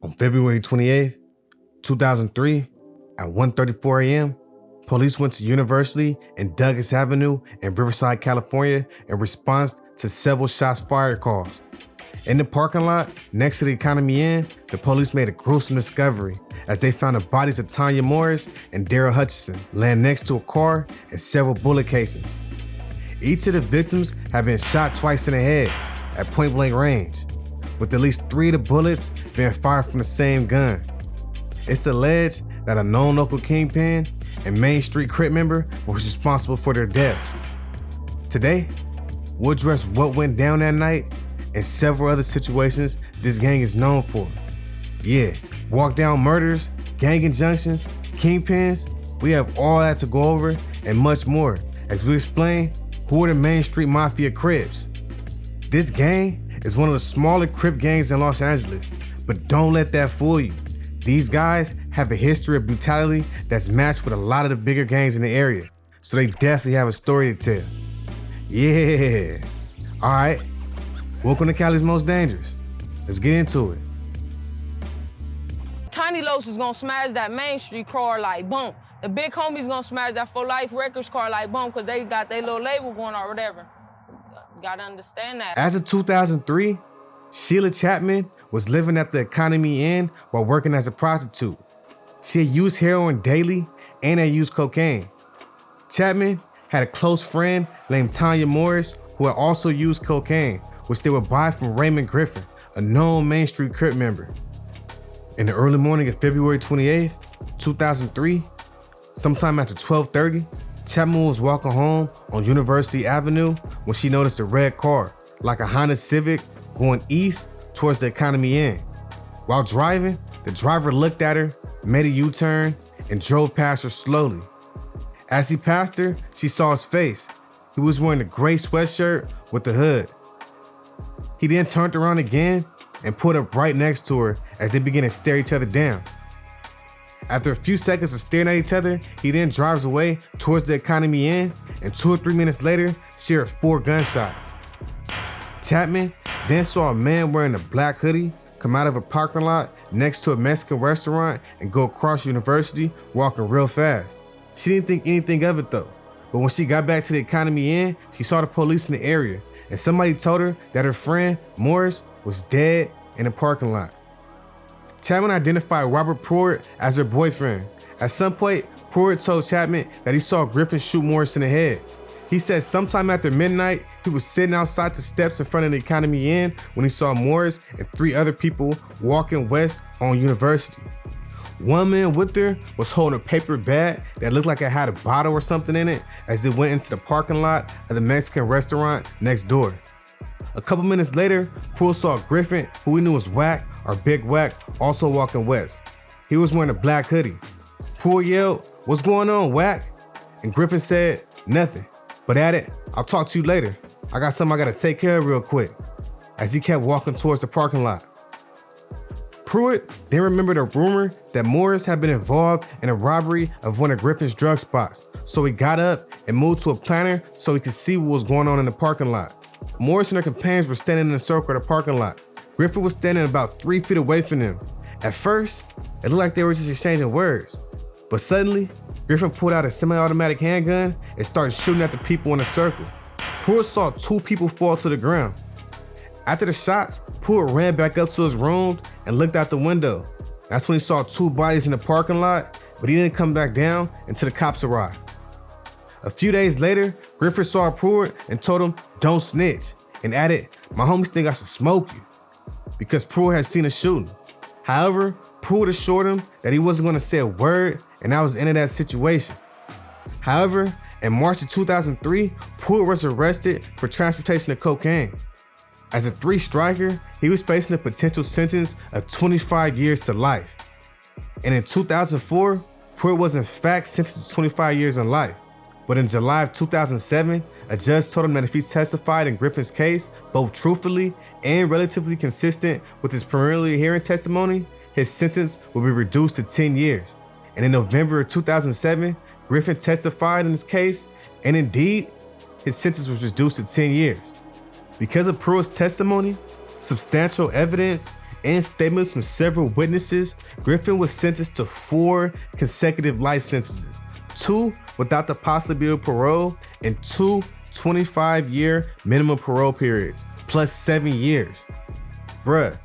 On February 28th, 2003, at 1:34 a.m., police went to University and Douglas Avenue in Riverside, California in response to several shots fired calls. In the parking lot next to the Economy Inn, the police made a gruesome discovery as they found the bodies of Tanya Morris and Darrin Hutchinson laying next to a car and several bullet casings. Each of the victims had been shot twice in the head at point-blank range, with at least 3 of the bullets being fired from the same gun. It's alleged that a known local kingpin and Main Street Crip member was responsible for their deaths. Today, we'll address what went down that night and several other situations this gang is known for. Yeah, walk-down murders, gang injunctions, kingpins, we have all that to go over and much more as we explain who are the Main Street Mafia Crips. This gang is one of the smaller Crip gangs in Los Angeles, but don't let that fool you. These guys have a history of brutality that's matched with a lot of the bigger gangs in the area, so they definitely have a story to tell. Yeah, all right, welcome to Cali's Most Dangerous. Let's get into it. Tiny Los is gonna smash that Main Street car like boom. The big homie's gonna smash that For Life Records car like boom, because they got their little label going or whatever. Gotta understand that. As of 2003, Sheila Chapman was living at the Economy Inn while working as a prostitute. She had used heroin daily and had used cocaine. Chapman had a close friend named Tanya Morris who had also used cocaine, which they would buy from Raymond Griffin, a known Main Street Crip member. In the early morning of February 28th, 2003, sometime after 12:30, Chapman was walking home on University Avenue when she noticed a red car, like a Honda Civic, going east towards the Economy Inn. While driving, the driver looked at her, made a U-turn, and drove past her slowly. As he passed her, she saw his face. He was wearing a gray sweatshirt with a hood. He then turned around again and pulled up right next to her as they began to stare each other down. After a few seconds of staring at each other, he then drives away towards the Economy Inn, and 2 or 3 minutes later, she heard 4 gunshots. Chapman then saw a man wearing a black hoodie come out of a parking lot next to a Mexican restaurant and go across University, walking real fast. She didn't think anything of it though, but when she got back to the Economy Inn, she saw the police in the area, and somebody told her that her friend, Morris, was dead in the parking lot. Chapman identified Robert Pruitt as her boyfriend. At some point, Pruitt told Chapman that he saw Griffin shoot Morris in the head. He said sometime after midnight, he was sitting outside the steps in front of the Economy Inn when he saw Morris and 3 other people walking west on University. One man with her was holding a paper bag that looked like it had a bottle or something in it as it went into the parking lot of the Mexican restaurant next door. A couple minutes later, Pruitt saw Griffin, who he knew was Whack or Big Whack, also walking west. He was wearing a black hoodie. Pruitt yelled, "What's going on, Whack?" And Griffin said, "Nothing, but added, I'll talk to you later. I got something I gotta take care of real quick," as he kept walking towards the parking lot. Pruitt then remembered a rumor that Morris had been involved in a robbery of one of Griffin's drug spots, so he got up and moved to a planter so he could see what was going on in the parking lot. Morris and her companions were standing in a circle of the parking lot. Griffin was standing about 3 feet away from them. At first, it looked like they were just exchanging words, but suddenly, Griffin pulled out a semi-automatic handgun and started shooting at the people in the circle. Pruitt saw 2 people fall to the ground. After the shots, Pruitt ran back up to his room and looked out the window. That's when he saw 2 bodies in the parking lot, but he didn't come back down until the cops arrived. A few days later, Griffin saw Pruitt and told him, "Don't snitch," and added, "My homies think I should smoke you," because Pruitt had seen a shooting. However, Pruitt assured him that he wasn't going to say a word, and that was the end of that situation. However, in March of 2003, Pruitt was arrested for transportation of cocaine. As a 3-striker, he was facing a potential sentence of 25 years to life. And in 2004, Pruitt was in fact sentenced to 25 years in life. But in July of 2007, a judge told him that if he testified in Griffin's case, both truthfully and relatively consistent with his preliminary hearing testimony, his sentence would be reduced to 10 years. And in November of 2007, Griffin testified in his case, and indeed, his sentence was reduced to 10 years. Because of Pruitt's testimony, substantial evidence, In statements from several witnesses, Griffin was sentenced to 4 consecutive life sentences, 2 without the possibility of parole, and 2 25-year minimum parole periods, plus 7 years. Bruh,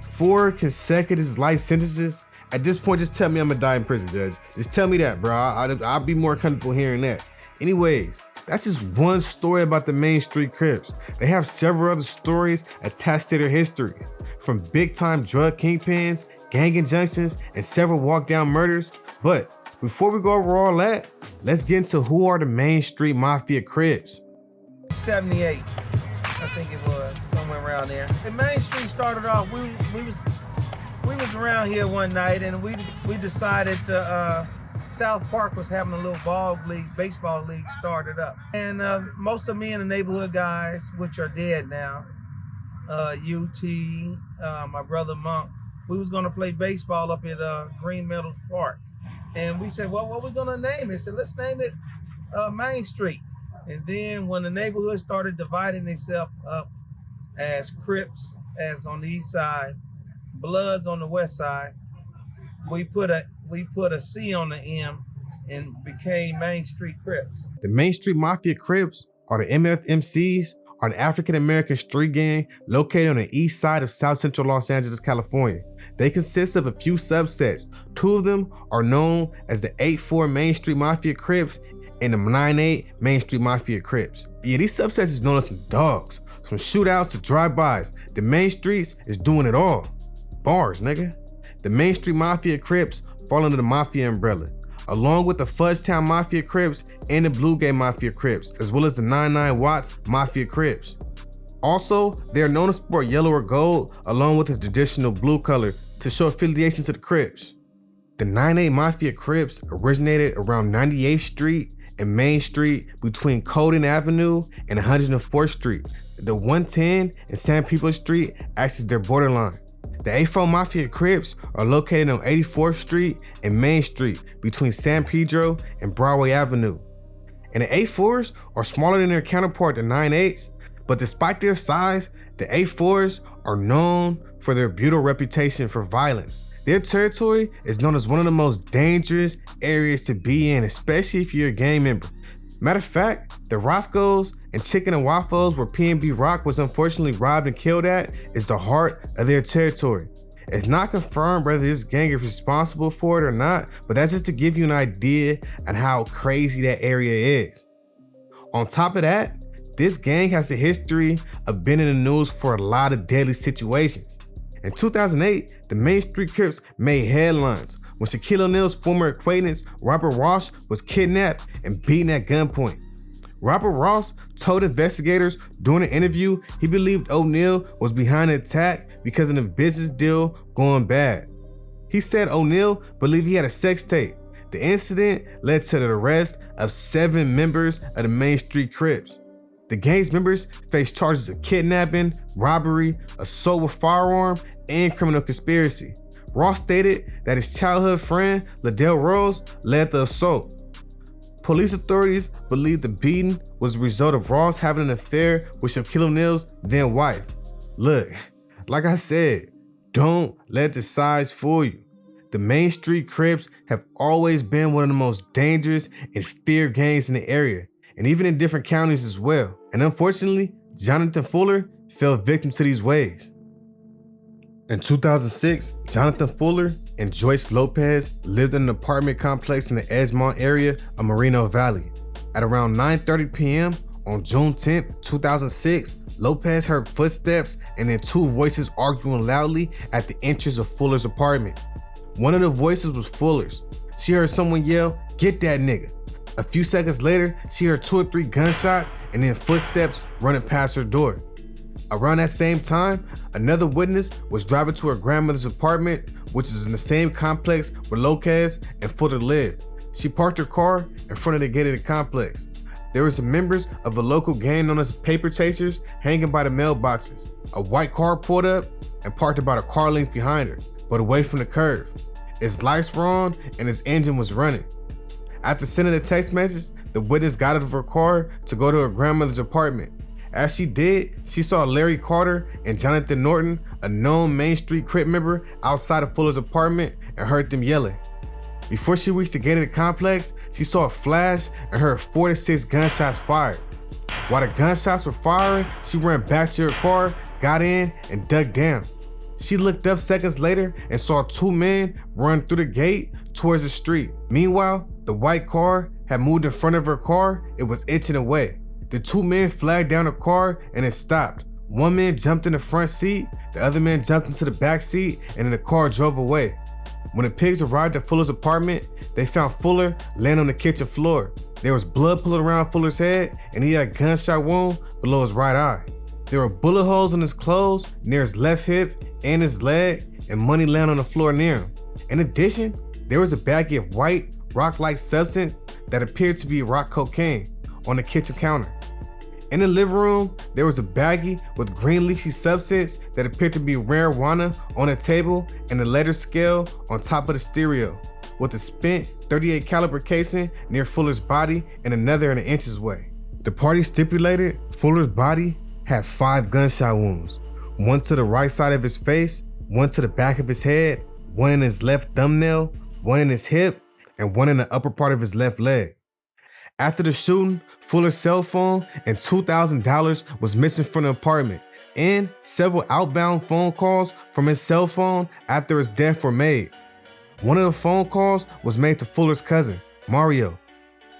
4 consecutive life sentences? At this point, just tell me I'm gonna die in prison, Judge. Just tell me that, bro. I'll be more comfortable hearing that. Anyways, that's just one story about the Main Street Crips. They have several other stories attached to their histories, from big-time drug kingpins, gang injunctions, and several walk-down murders. But before we go over all that, let's get into who are the Main Street Mafia Crips. 78, I think it was, somewhere around there. The Main Street started off, we was around here one night, and we decided to, South Park was having a little baseball league started up. And most of me and the neighborhood guys, which are dead now, UT, my brother Monk, we was gonna play baseball up at Green Meadows Park. And we said, well, what we gonna name it? I said, let's name it Main Street. And then when the neighborhood started dividing itself up as Crips, as on the east side, Bloods on the west side, we put a C on the M and became Main Street Crips. The Main Street Mafia Crips, or the MFMCs, are an African-American street gang located on the east side of South Central Los Angeles, California. They consist of a few subsets. 2 of them are known as the 8-4 Main Street Mafia Crips and the 9-8 Main Street Mafia Crips. Yeah, these subsets is known as some dogs. From shootouts to drive-bys, the Main Streets is doing it all. Bars, nigga. The Main Street Mafia Crips fall under the Mafia umbrella, along with the Fudgetown Mafia Crips and the Bluegate Mafia Crips, as well as the 99 Watts Mafia Crips. Also, they are known to sport yellow or gold, along with the traditional blue color to show affiliation to the Crips. The 9-8 Mafia Crips originated around 98th Street and Main Street between Colden Avenue and 104th Street. The 110 and San Pedro Street acts as their borderline. The 8-4 Mafia Crips are located on 84th Street and Main Street between San Pedro and Broadway Avenue. And the 8-4s are smaller than their counterpart, the 9-8s, but despite their size, the 8-4s are known for their brutal reputation for violence. Their territory is known as one of the most dangerous areas to be in, especially if you're a gang member. Matter of fact, the Roscoe's and Chicken and Waffles, where PNB Rock was unfortunately robbed and killed at, is the heart of their territory. It's not confirmed whether this gang is responsible for it or not, but that's just to give you an idea on how crazy that area is. On top of that, this gang has a history of being in the news for a lot of deadly situations. In 2008, the Main Street Crips made headlines when Shaquille O'Neal's former acquaintance, Robert Ross, was kidnapped and beaten at gunpoint. Robert Ross told investigators during an interview he believed O'Neal was behind the attack because of the business deal going bad. He said O'Neal believed he had a sex tape. The incident led to the arrest of 7 members of the Main Street Crips. The gang's members faced charges of kidnapping, robbery, assault with firearm, and criminal conspiracy. Ross stated that his childhood friend, Ladell Rose, led the assault. Police authorities believe the beating was a result of Ross having an affair with Shaquille O'Neal's then wife. Look, like I said, don't let the size fool you. The Main Street Crips have always been one of the most dangerous and feared gangs in the area, and even in different counties as well. And unfortunately, Jonathan Fuller fell victim to these ways. In 2006, Jonathan Fuller and Joyce Lopez lived in an apartment complex in the Edgemont area of Moreno Valley. At around 9:30 p.m. on June 10, 2006, Lopez heard footsteps and then 2 voices arguing loudly at the entrance of Fuller's apartment. One of the voices was Fuller's. She heard someone yell, "Get that nigga." A few seconds later, she heard 2 or 3 gunshots and then footsteps running past her door. Around that same time, another witness was driving to her grandmother's apartment, which is in the same complex where Lopez and Fuller lived. She parked her car in front of the gate of the complex. There were some members of a local gang known as Paper Chasers hanging by the mailboxes. A white car pulled up and parked about a car length behind her, but away from the curve. Its lights were on and its engine was running. After sending a text message, the witness got out of her car to go to her grandmother's apartment. As she did, she saw Larry Carter and Jonathan Norton, a known Main Street Crip member, outside of Fuller's apartment and heard them yelling. Before she reached the gate of the complex, she saw a flash and heard 4 to 6 gunshots fired. While the gunshots were firing, she ran back to her car, got in, and dug down. She looked up seconds later and saw 2 men run through the gate towards the street. Meanwhile, the white car had moved in front of her car. It was inching away. The 2 men flagged down the car and it stopped. One man jumped in the front seat, the other man jumped into the back seat, and then the car drove away. When the pigs arrived at Fuller's apartment, they found Fuller laying on the kitchen floor. There was blood pooling around Fuller's head, and he had a gunshot wound below his right eye. There were bullet holes in his clothes, near his left hip and his leg, and money laying on the floor near him. In addition, there was a baggie of white, rock-like substance that appeared to be rock cocaine on the kitchen counter. In the living room, there was a baggie with green leafy substance that appeared to be marijuana on a table and a letter scale on top of the stereo, with a spent .38 caliber casing near Fuller's body and another in an inches away. The party stipulated Fuller's body had 5 gunshot wounds, 1 to the right side of his face, 1 to the back of his head, 1 in his left thumbnail, 1 in his hip, and 1 in the upper part of his left leg. After the shooting, Fuller's cell phone and $2,000 was missing from the apartment, and several outbound phone calls from his cell phone after his death were made. One of the phone calls was made to Fuller's cousin, Mario.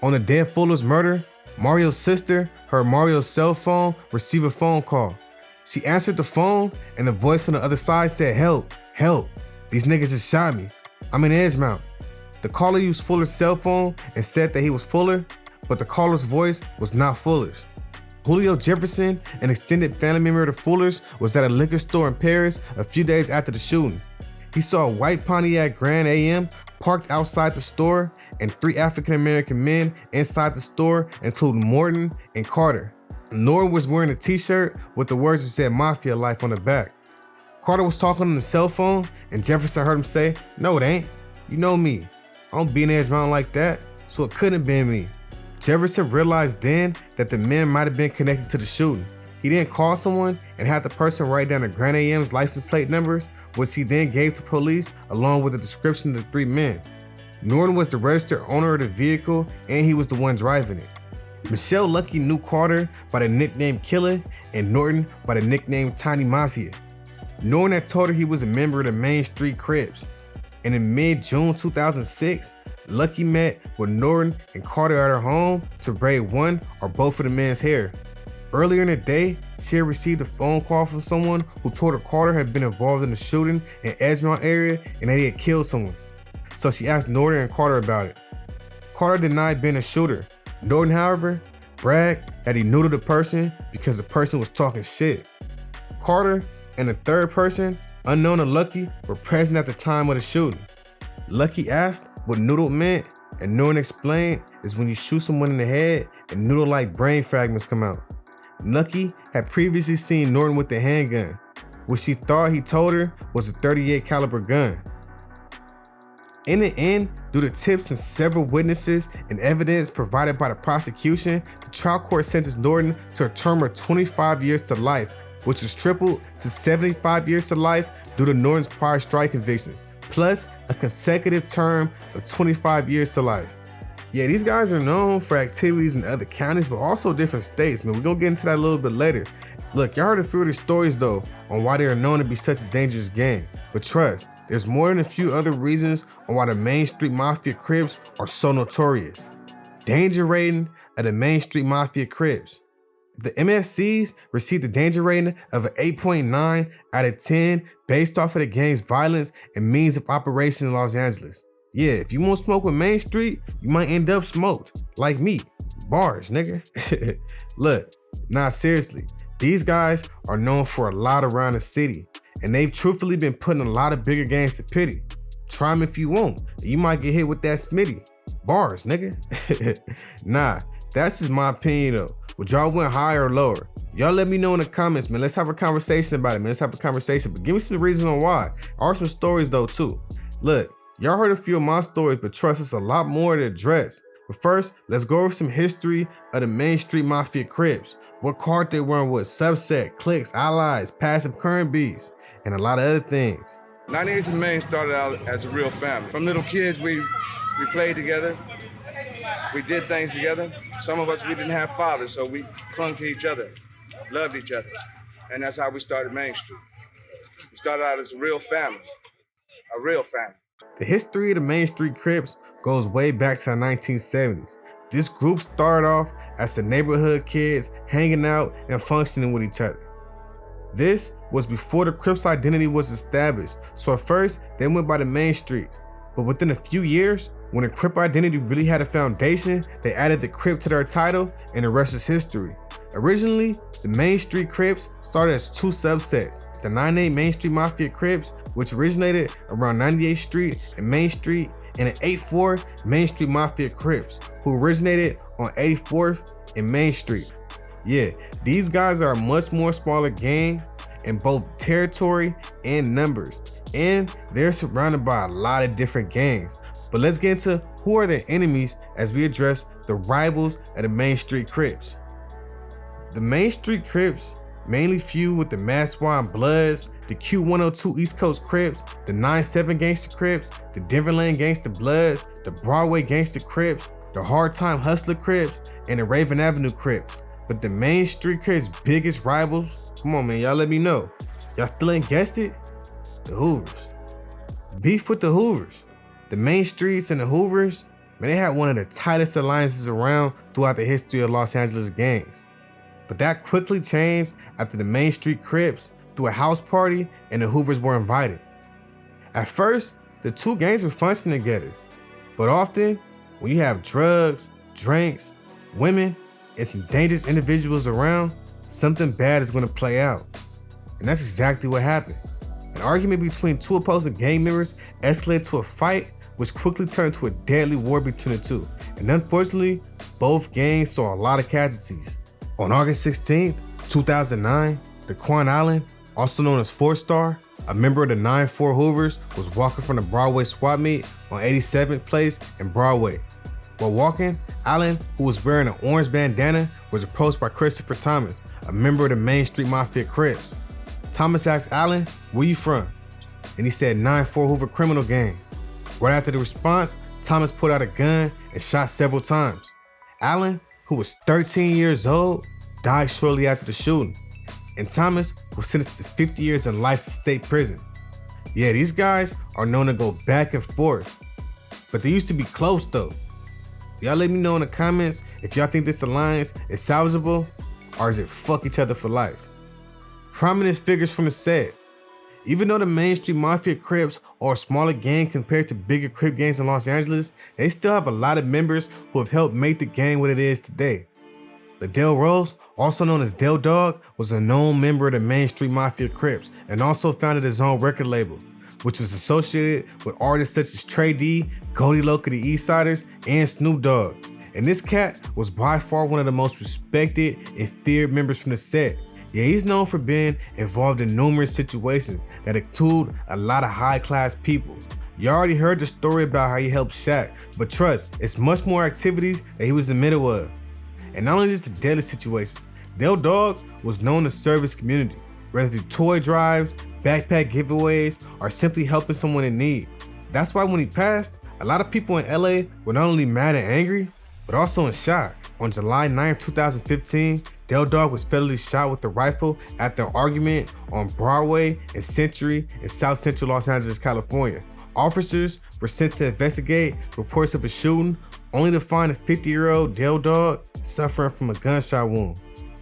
On the day of Fuller's murder, Mario's sister heard Mario's cell phone receive a phone call. She answered the phone, and the voice on the other side said, "Help, help, these niggas just shot me. I'm in Edgemount." The caller used Fuller's cell phone and said that he was Fuller, but the caller's voice was not Fuller's. Julio Jefferson, an extended family member of the Fullers, was at a liquor store in Paris a few days after the shooting. He saw a white Pontiac Grand AM parked outside the store and 3 African-American men inside the store, including Morton and Carter. Norton was wearing a t-shirt with the words that said Mafia Life on the back. Carter was talking on the cell phone, and Jefferson heard him say, "No, it ain't. You know me. I don't be in Edgemount like that, so it couldn't have been me." Jefferson realized then that the men might have been connected to the shooting. He then called someone and had the person write down the Grand AM's license plate numbers, which he then gave to police along with a description of the 3 men. Norton was the registered owner of the vehicle, and he was the one driving it. Michelle Lucky knew Carter by the nickname Killer and Norton by the nickname Tiny Mafia. Norton had told her he was a member of the Main Street Crips, and in mid-June 2006, Lucky met with Norton and Carter at her home to braid one or both of the men's hair. Earlier in the day, she had received a phone call from someone who told her Carter had been involved in the shooting in Edgemount area and that he had killed someone. So she asked Norton and Carter about it. Carter denied being a shooter. Norton, however, bragged that he knew the person because the person was talking shit. Carter and the third person, unknown to Lucky, were present at the time of the shooting. Lucky asked what noodle meant, and Norton explained is when you shoot someone in the head and noodle-like brain fragments come out. Lucky had previously seen Norton with the handgun, which she thought he told her was a .38 caliber gun. In the end, due to tips from several witnesses and evidence provided by the prosecution, the trial court sentenced Norton to a term of 25 years to life, which was tripled to 75 years to life due to Norton's prior strike convictions, plus a consecutive term of 25 years to life. Yeah, these guys are known for activities in other counties, but also different states, man. We're gonna get into that a little bit later. Look, y'all heard a few of the stories though on why they are known to be such a dangerous gang. But trust, there's more than a few other reasons on why the Main Street Mafia Crips are so notorious. Danger rating of the Main Street Mafia Crips. The MFCs received a danger rating of an 8.9 out of 10 based off of the gang's violence and means of operation in Los Angeles. Yeah, if you won't smoke with Main Street, you might end up smoked. Like me. Bars, nigga. Look, nah, seriously. These guys are known for a lot around the city, and they've truthfully been putting a lot of bigger gangs to pity. Try them if you want. You might get hit with that Smitty. Bars, nigga. Nah, that's just my opinion though. Would y'all went higher or lower? Y'all let me know in the comments, man. Let's have a conversation about it, man. Let's have a conversation, but give me some reasons on why. Or some stories though too. Look, y'all heard a few of my stories, but trust us, a lot more to address. But first, let's go over some history of the Main Street Mafia Crips. What card they were with, subset, cliques, allies, passive current bees. and a lot of other things. 98th and Main started out as a real family. From little kids, we played together. We did things together. Some of us, we didn't have fathers, so we clung to each other, loved each other. And that's how we started Main Street. We started out as a real family, a real family. The history of the Main Street Crips goes way back to the 1970s. This group started off as the neighborhood kids hanging out and functioning with each other. This was before the Crips identity was established, so at first they went by the Main Streets. But within a few years, when the Crip identity really had a foundation, they added the Crip to their title, and the rest is history. Originally, the Main Street Crips started as two subsets. The 98 Main Street Mafia Crips, which originated around 98th Street and Main Street, and the 84 Main Street Mafia Crips, who originated on 84th and Main Street. Yeah, these guys are a much more smaller gang in both territory and numbers, and they're surrounded by a lot of different gangs. But let's get into who are their enemies as we address the rivals of the Main Street Crips. The Main Street Crips mainly feud with the Massachusetts Bloods, the Q102 East Coast Crips, the 97 Gangster Crips, the Denver Lane Gangster Bloods, the Broadway Gangster Crips, the Hard Time Hustler Crips, and the Raven Avenue Crips. But the Main Street Crips' biggest rivals, come on man, y'all let me know. Y'all still ain't guessed it? The Hoovers. Beef with the Hoovers. The Main Streets and the Hoovers, man, they had one of the tightest alliances around throughout the history of Los Angeles gangs. But that quickly changed after the Main Street Crips threw a house party and the Hoovers were invited. At first, the two gangs were functioning together, but often when you have drugs, drinks, women, and some dangerous individuals around, something bad is gonna play out. And that's exactly what happened. An argument between two opposing gang members escalated to a fight, which quickly turned to a deadly war between the two. And unfortunately, both gangs saw a lot of casualties. On August 16th, 2009, Daquan Allen, also known as 4-Star, a member of the 9-4 Hoovers, was walking from the Broadway swap meet on 87th Place and Broadway. While walking, Allen, who was wearing an orange bandana, was approached by Christopher Thomas, a member of the Main Street Mafia Crips. Thomas asked Allen, "Where you from?" And he said 9-4 Hoover Criminal Gang. Right after the response, Thomas pulled out a gun and shot several times. Allen, who was 13 years old, died shortly after the shooting. And Thomas was sentenced to 50 years in life to state prison. Yeah, these guys are known to go back and forth, but they used to be close though. Y'all let me know in the comments if y'all think this alliance is salvageable or is it fuck each other for life. Prominent figures from the set. Even though the Main Street Mafia Crips are a smaller gang compared to bigger Crip gangs in Los Angeles, they still have a lot of members who have helped make the gang what it is today. Liddell Rose, also known as Del Dog, was a known member of the Main Street Mafia Crips and also founded his own record label, which was associated with artists such as Trey D, Goldie Loc of the Eastsiders, and Snoop Dogg. And this cat was by far one of the most respected and feared members from the set. Yeah, he's known for being involved in numerous situations that include a lot of high-class people. You already heard the story about how he helped Shaq, but trust, it's much more activities that he was in the middle of. And not only just the deadly situations, Del Dog was known to serve his community, whether through toy drives, backpack giveaways, or simply helping someone in need. That's why when he passed, a lot of people in LA were not only mad and angry, but also in shock. On July 9, 2015, Del Dog was fatally shot with a rifle after an argument on Broadway and Century in South Central Los Angeles, California. Officers were sent to investigate reports of a shooting, only to find a 50-year-old Del Dog suffering from a gunshot wound.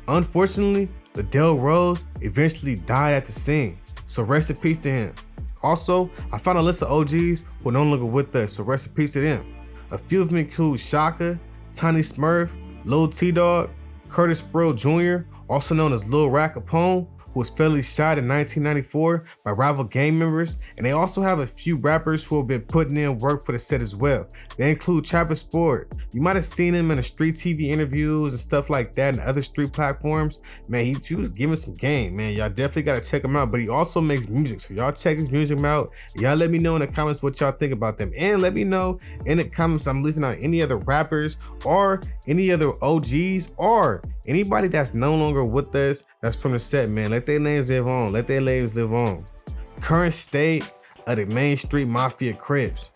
Unfortunately, Liddell Rose eventually died at the scene, so rest in peace to him. Also, I found a list of OGs who are no longer with us, so rest in peace to them. A few of them include Shaka, Tiny Smurf, Lil T-Dog, Curtis Sproul Jr., also known as Lil Rat Capone, who was fatally shot in 1994 by rival gang members, and they also have a few rappers who have been putting in work for the set as well. They include Travis Ford. You might have seen him in the street TV interviews and stuff like that and other street platforms. Man, he was giving some game, man. Y'all definitely gotta check him out, but he also makes music, so y'all check his music out. Y'all let me know in the comments what y'all think about them, and let me know in the comments I'm leaving out any other rappers or any other OGs or anybody that's no longer with us that's from the set, man. Let their names live on. Let their names live on. Current state of the Main Street Mafia Crips.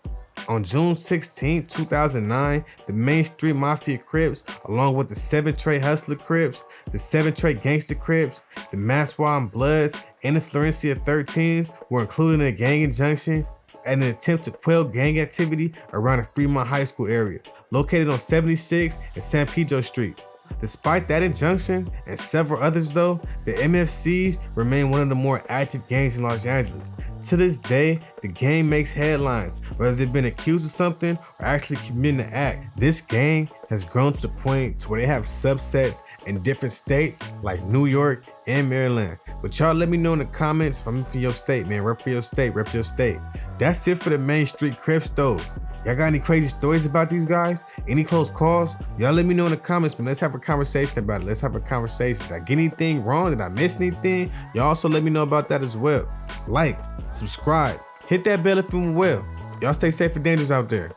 On June 16, 2009, the Main Street Mafia Crips, along with the 7 Trey Hustler Crips, the 7 Trey Gangster Crips, the Massawa Bloods, and the Florencia 13s were included in a gang injunction and an attempt to quell gang activity around the Fremont High School area, located on 76 and San Pedro Street. Despite that injunction and several others though, the MFCs remain one of the more active gangs in Los Angeles. To this day, the gang makes headlines, whether they've been accused of something or actually committing an act. This gang has grown to the point to where they have subsets in different states like New York and Maryland. But y'all let me know in the comments if I'm from your state, man. Rep for your state, rep your state. That's it for the Main Street Crips though. Y'all got any crazy stories about these guys? Any close calls? Y'all let me know in the comments, man. Let's have a conversation about it. Let's have a conversation. Did I get anything wrong? Did I miss anything? Y'all also let me know about that as well. Like, subscribe, hit that bell if you will. Y'all stay safe and dangerous out there.